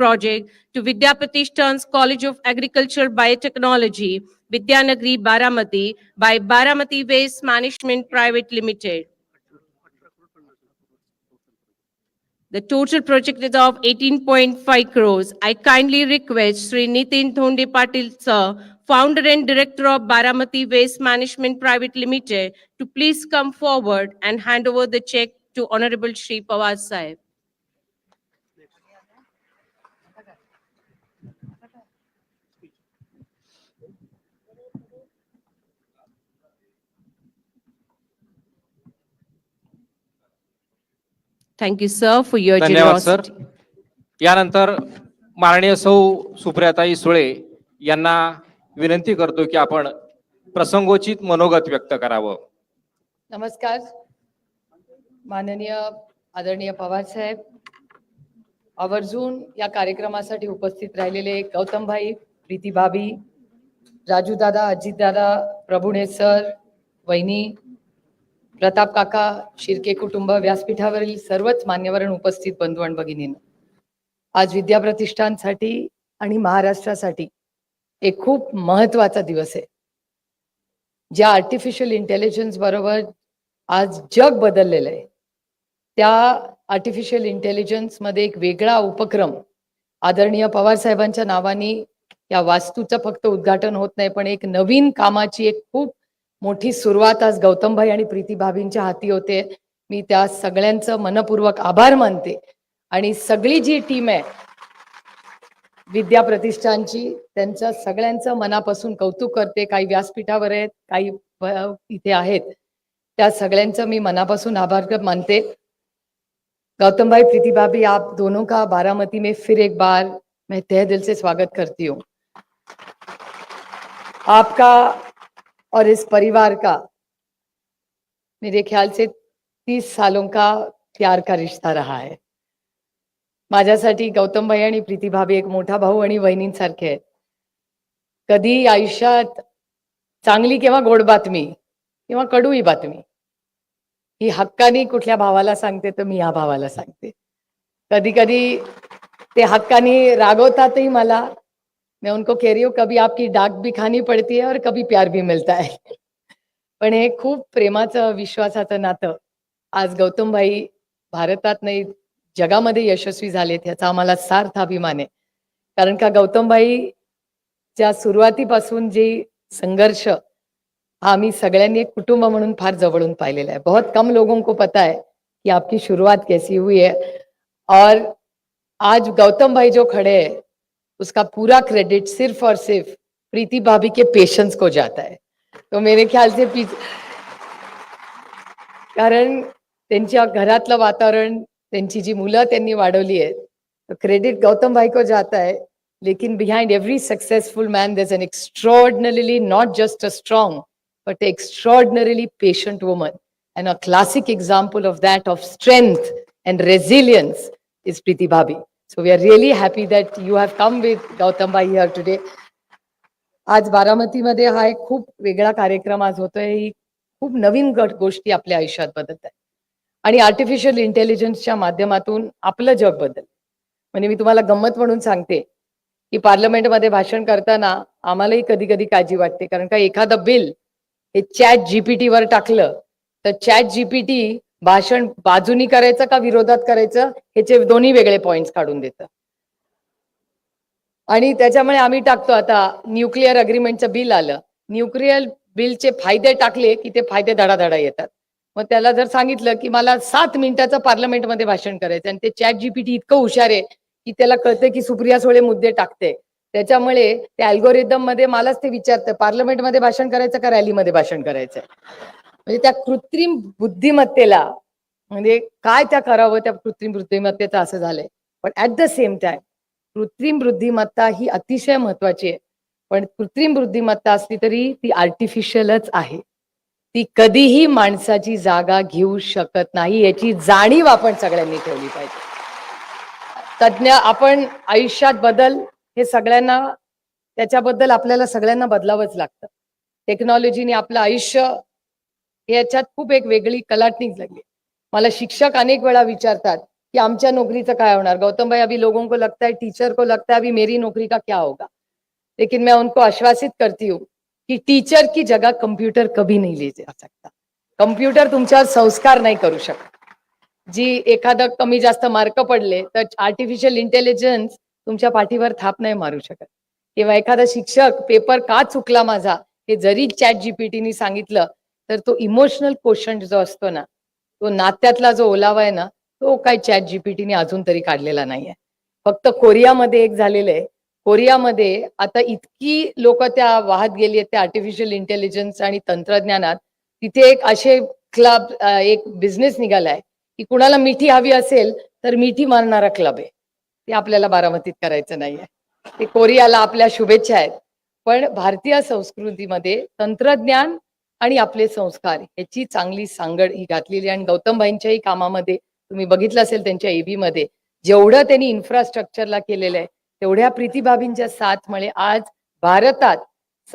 project to Vidya Pratishthan's College of Agriculture Biotechnology, Vidyanagri, Baramati by Baramati Waste Management Private Limited. The total project is of 18.5 crores. I kindly request Sri Nitin Thonde Patil sir, founder and director of Baramati Waste Management Private Limited, to please come forward and hand over the check to Honorable Shri Pawar Sahib. Thank you, sir, for your धन्यवाद sir. generosity. यानंतर माननीय सौ सुप्रियाताई सुळे यांना विनंती करतो की आपण प्रसंगोचित मनोगत व्यक्त करावं. नमस्कार. माननीय आदरणीय पवार साहेब, आवर्जून या कार्यक्रमासाठी उपस्थित राहिलेले गौतम भाई, प्रीती भाभी, राजू दादा, अजित दादा, प्रभुणे सर, वहिनी, प्रताप काका, शिर्के कुटुंब, व्यासपीठावरील सर्वच मान्यवर उपस्थित बंधू आणि भगिनींनो, आज विद्या प्रतिष्ठानसाठी आणि महाराष्ट्रासाठी एक खूप महत्त्वाचा दिवस आहे. ज्या आर्टिफिशियल इंटेलिजन्स बरोबर आज जग बदललेलं आहे, त्या आर्टिफिशियल इंटेलिजन्स मध्ये एक वेगळा उपक्रम आदरणीय पवार साहेबांच्या नावाने या वास्तूचं फक्त उद्घाटन होत नाही, पण एक नवीन कामाची एक खूप मोठी सुरुवात आज गौतमभाई आणि प्रीती भाभींच्या हाती होते. मी त्या सगळ्यांचं मनपूर्वक आभार मानते आणि सगळी जी टीम आहे विद्या प्रतिष्ठानची, त्यांचं सगळ्यांचं मनापासून कौतुक करते. काही व्यासपीठावर आहेत, काही इथे आहेत, त्या सगळ्यांचं मी मनापासून आभार मानते. गौतम भाई, प्रीति भाभी, आप दोनों का बारामती में फिर एक बार मैं तहे दिल से स्वागत करती हूँ. आपका और इस परिवार का मेरे ख्याल से 30 सालों का प्यार का रिश्ता रहा है. माझ्यासाठी गौतम भाई आणि प्रीती भाभी एक मोठा भाऊ आणि बहिणींसारखे आहेत. कधी आयुष्यात चांगली किंवा गोड बातमी किंवा कडूही बातमी ही हक्कानी कुठल्या भावाला सांगते तर मी या भावाला सांगते. कधी कधी ते हक्कानी रागवतातही मला. मैं उनको कह रही हूँ कभी आपकी डाक भी खानी पड़ती है और कभी प्यार भी मिलता है. पण हे खूप प्रेमाचं विश्वासाचं नातं आज गौतम भाई भारतात नाही जगामध्ये यशस्वी झालेत याचा आम्हाला सार्थ अभिमान आहे. कारण का गौतम भाईच्या सुरुवातीपासून जी संघर्ष हा आम्ही सगळ्यांनी एक कुटुंब म्हणून फार जवळून पाहिलेला है. बहुत कम लोगों को पता है कि आपकी शुरुआत कैसी हुई है और आज गौतम भाई जो खड़े हैं उसका पूरा क्रेडिट सिर्फ और सिर्फ प्रीति भाभी के पेशेंस को जाता है. तो मेरे ख्याल से कारण त्यांच्या घरातलं वातावरण, त्यांची जी मुलं त्यांनी वाढवली आहेत, तो क्रेडिट गौतम भाई को जाता है. लेकिन behind every successful man there is an extraordinarily not just a strong but extraordinarily patient woman, and a classic example of that, of strength and resilience, is Priti Bhabhi. So we are really happy that you have come with Gautam Bhai here today. आज बारामती मध्ये हा एक खूप वेगळा कार्यक्रम आज होतोय. ही खूप नवीन गोष्टी आपल्या आयुष्यात बदलत आहेत आणि आर्टिफिशियल इंटेलिजन्सच्या माध्यमातून आपलं जग बदल. म्हणजे मी तुम्हाला गंमत म्हणून सांगते की पार्लमेंटमध्ये भाषण करताना आम्हालाही कधी कधी काळजी वाटते. कारण का एखादं बिल हे चॅट जीपीटी वर टाकलं तर चॅट जीपीटी भाषण बाजूनी करायचं का विरोधात करायचं ह्याचे दोन्ही वेगळे पॉइंट्स काढून देतं. आणि त्याच्यामुळे आम्ही टाकतो आता न्यूक्लिअर अग्रीमेंटचं बिल आलं, न्यूक्लिअर बिलचे फायदे टाकले की ते फायदे धडाधडा येतात. मग त्याला जर सांगितलं की मला 7 मिनिटाचं पार्लमेंटमध्ये भाषण करायचं आणि ते चॅट जीपीटी इतकं हुशार आहे की त्याला कळतं की सुप्रिया सुळे मुद्दे टाकते, त्याच्यामुळे त्या अल्गोरिदम मध्ये मलाच ते विचारतं पार्लमेंटमध्ये भाषण करायचं का रॅलीमध्ये भाषण करायचं. म्हणजे त्या कृत्रिम बुद्धिमत्तेला म्हणजे काय त्या करावं त्या कृत्रिम बुद्धिमत्तेचं असं झालंय. पण ऍट द सेम टाइम कृत्रिम बुद्धिमत्ता ही अतिशय महत्वाची आहे. पण कृत्रिम बुद्धिमत्ता असली तरी ती आर्टिफिशियलच आहे. ती कधीही माणसाची जागा घेऊ शकत नाही याची जाणीव आपण सगळ्यांनी ठेवली पाहिजे. तज्ञ आपण आयुष्यात बदल हे सगळ्यांना त्याच्याबद्दल आपल्याला सगळ्यांना बदलावंच लागतं. टेक्नॉलॉजीने आपलं आयुष्य याच्यात खूप एक वेगळी कलाटणी लागली. मला शिक्षक अनेक वेळा विचारतात कि आमच्या नौकरीचं काय होणार। गौतम भाई, अभी लोगों को लगता है, टीचर को लगता है अभी मेरी नौकरी का क्या होगा, लेकिन मैं उनको आश्वासित करती हूँ कि टीचर की जगह कंप्यूटर कभी नहीं ले जा सकता। कंप्यूटर तुमच्यावर संस्कार नाही करू शकत। जी एखादं कमी जास्त मार्क पडले तर आर्टिफिशियल इंटेलिजन्स तुमच्या पाठीवर थाप नाही मारू शकत, किंवा एखादा शिक्षक पेपर का चुकला माझा हे जरी चॅट जीपीटीनी सांगितलं तर तो इमोशनल क्वेश्चन जो असतो ना, तो नात्यातला जो ओलावा आहे ना, तो काय चॅट जीपीटीने अजून तरी काढलेला नाहीये। फक्त कोरियामध्ये एक झालेलं आहे। कोरियामध्ये आता इतकी लोक त्या वाहत गेली आहेत त्या आर्टिफिशियल इंटेलिजन्स आणि तंत्रज्ञानात, तिथे एक असे क्लब, एक बिझनेस निघालाय की कुणाला मिठी हवी असेल तर मिठी मारणारा क्लब आहे। ते आपल्याला बारामतीत करायचं नाहीये। ते कोरियाला आपल्या शुभेच्छा आहेत, पण भारतीय संस्कृतीमध्ये तंत्रज्ञान आणि आपले संस्कार याची चांगली सांगड ही घातलेली आहे। आणि गौतमभाईंच्याही कामामध्ये तुम्ही बघितलं असेल त्यांच्या एबी मध्ये जेवढं त्यांनी इन्फ्रास्ट्रक्चरला केलेलं आहे, तेवढ्या प्रीतीभाबींच्या साथमुळे आज भारतात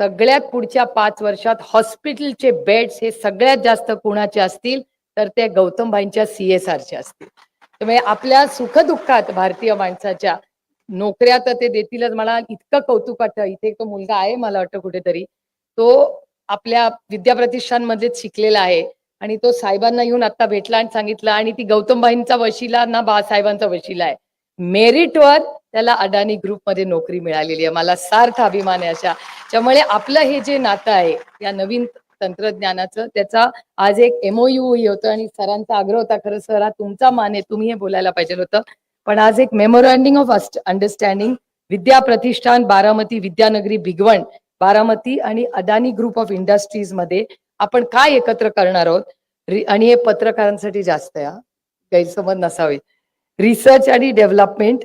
सगळ्यात पुढच्या 5 वर्षात हॉस्पिटलचे बेड्स हे सगळ्यात जास्त कुणाचे असतील तर ते गौतमभाईंच्या CSRचे असतील। त्यामुळे आपल्या सुखदुःखात भारतीय माणसाच्या नोकऱ्या तर ते देतीलच। मला इतकं कौतुक वाटतं, इथे एक मुलगा आहे मला वाटतं कुठेतरी, तो आपल्या विद्याप्रतिष्ठानमध्येच शिकलेला आहे आणि तो साहेबांना येऊन आता भेटला आणि सांगितलं, आणि ती गौतमभाईंचा वशिला ना बाळासाहेबांचा वशिला आहे, मेरिटवर त्याला अडाणी ग्रुपमध्ये नोकरी मिळालेली आहे। मला सार्थ अभिमान आहे अशा। त्यामुळे आपलं हे जे नातं आहे या नवीन तंत्रज्ञानाचं, त्याचा आज एक MOU होतं आणि सरांचा आग्रह होता, खरं सर हा तुमचा मान आहे, तुम्ही हे बोलायला पाहिजे होतं, पण आज एक मेमोरँडिंग ऑफ अंडरस्टँडिंग विद्या प्रतिष्ठान बारामती, विद्यानगरी भिगवण बारामती आणि अदानी ग्रुप ऑफ इंडस्ट्रीज मध्ये आपण काय एकत्र करणार आहोत। आणि हे पत्रकारांसाठी जास्त आहे, गैरसमज नसावे। रिसर्च आणि डेव्हलपमेंट,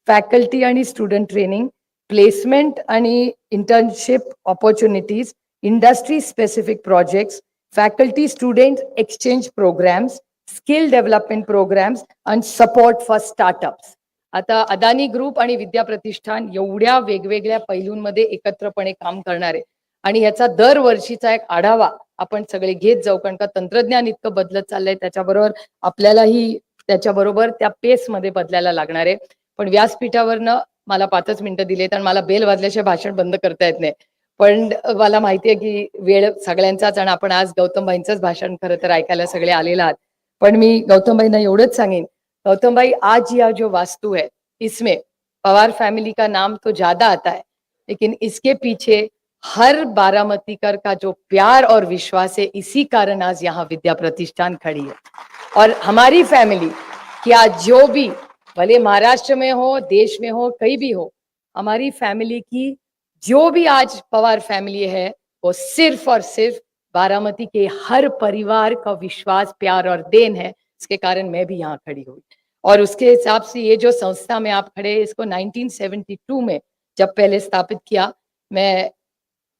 फॅकल्टी आणि स्टुडंट ट्रेनिंग, प्लेसमेंट आणि internship opportunities, industry specific projects, faculty student exchange programmes, skill development programmes आणि सपोर्ट फॉर स्टार्टअप्स। आता अदानी ग्रुप आणि विद्या प्रतिष्ठान एवढ्या वेगवेगळ्या पैलूंमध्ये एकत्रपणे काम करणार आहे आणि याचा दरवर्षीचा एक आढावा आपण सगळे घेत जाऊ, कारण का तंत्रज्ञान इतकं बदलत चाललंय, त्याच्याबरोबर आपल्यालाही त्याच्याबरोबर त्या पेसमध्ये बदलायला लागणार आहे। पण व्यासपीठावरनं मला 5 मिनिटं दिलेत आणि मला बेल वाजल्याशिवाय भाषण बंद करता येत नाही, पण मला माहिती आहे की वेळ सगळ्यांचाच आणि आपण आज गौतमभाईंचंच भाषण खरं तर ऐकायला सगळे आलेले आहात। पण मी गौतमभाईंना एवढंच सांगेन, गौतम भाई आज यह जो वास्तु है इसमें पवार फैमिली का नाम तो ज्यादा आता है, लेकिन इसके पीछे हर बारामतीकर का जो प्यार और विश्वास है, इसी कारण आज यहाँ विद्या प्रतिष्ठान खड़ी है। और हमारी फैमिली क्या जो भी भले महाराष्ट्र में हो, देश में हो, कहीं भी हो, हमारी फैमिली की जो भी आज पवार फैमिली है वो सिर्फ और सिर्फ बारामती के हर परिवार का विश्वास, प्यार और देन है। इसके कारण मैं भी यहाँ खड़ी हुई और उसके हिसाब से ये जो संस्था में आप खड़े, इसको 1972 में जब पहले स्थापित किया, मैं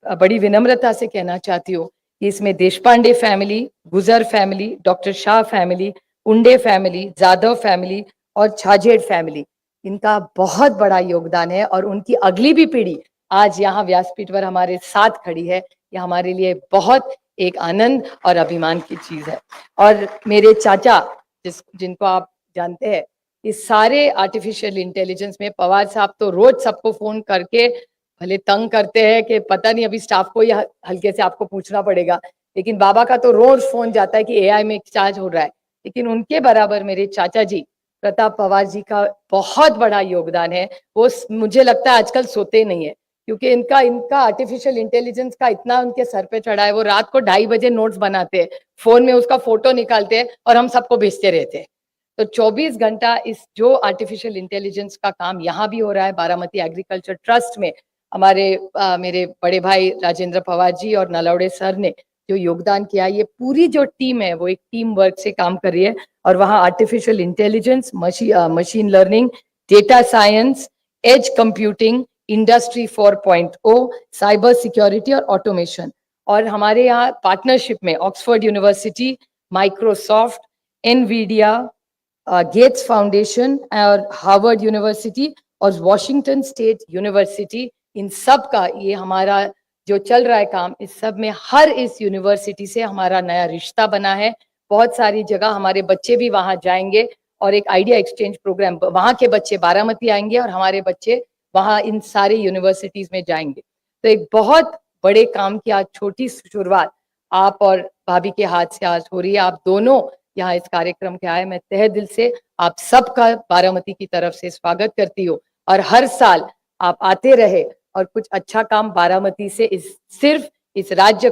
बड़ी विनम्रता से कहना चाहती हूँ कि इसमें देशपांडे फैमिली, गुजर फैमिली, डॉक्टर शाह फैमिली, उंडे फैमिली, जाधव फैमिली और छाजेड़ फैमिली, इनका बहुत बड़ा योगदान है और उनकी अगली भी पीढ़ी आज यहाँ व्यासपीठ पर हमारे साथ खड़ी है। ये हमारे लिए बहुत एक आनंद और अभिमान की चीज है। और मेरे चाचा जिनको आप जानते हैं, इस सारे आर्टिफिशियल इंटेलिजेंस में पवार साहब तो रोज सबको फोन करके भले तंग करते हैं कि पता नहीं अभी स्टाफ को या हल्के से आपको पूछना पड़ेगा, लेकिन बाबा का तो रोज फोन जाता है कि AI में चार्ज हो रहा है। लेकिन उनके बराबर मेरे चाचा जी प्रताप पवार जी का बहुत बड़ा योगदान है। वो मुझे लगता है आजकल सोते नहीं है, क्योंकि इनका आर्टिफिशियल इंटेलिजेंस का इतना उनके सर पे चढ़ा है। वो रात को 2:30 बजे नोट्स बनाते हैं, फोन में उसका फोटो निकालते हैं और हम सबको भेजते रहते हैं। तो 24 घंटा इस जो आर्टिफिशियल इंटेलिजेंस का काम यहाँ भी हो रहा है, बारामती एग्रीकल्चर ट्रस्ट में हमारे मेरे बड़े भाई राजेंद्र पवार जी और नलवड़े सर ने जो योगदान किया, ये पूरी जो टीम है वो एक टीम वर्क से काम कर रही है। और वहाँ artificial intelligence, machine learning, data science, edge computing, industry 4.0, cyber security और ऑटोमेशन। और हमारे यहाँ पार्टनरशिप में Oxford University, Microsoft, Nvidia, Gates Foundation और हार्वर्ड यूनिवर्सिटी और वॉशिंगटन स्टेट यूनिवर्सिटी, इन सब का ये हमारा जो चल रहा है काम, इस सब में हर इस यूनिवर्सिटी से हमारा नया रिश्ता बना है। बहुत सारी जगह हमारे बच्चे भी वहां जाएंगे और एक आइडिया एक्सचेंज प्रोग्राम, वहाँ के बच्चे बारामती आएंगे और हमारे बच्चे वहाँ इन सारे यूनिवर्सिटीज में जाएंगे। तो एक बहुत बड़े काम की आज छोटी शुरुआत आप और भाभी के हाथ से आज हो रही है। आप दोनों यहाँ इस कार्यक्रम के आए, मैं तहे दिल से आप सबका बारामती की तरफ से स्वागत करती हूँ और हर साल आप आते रहे और कुछ अच्छा काम बारामती से सिर्फ इस राज्य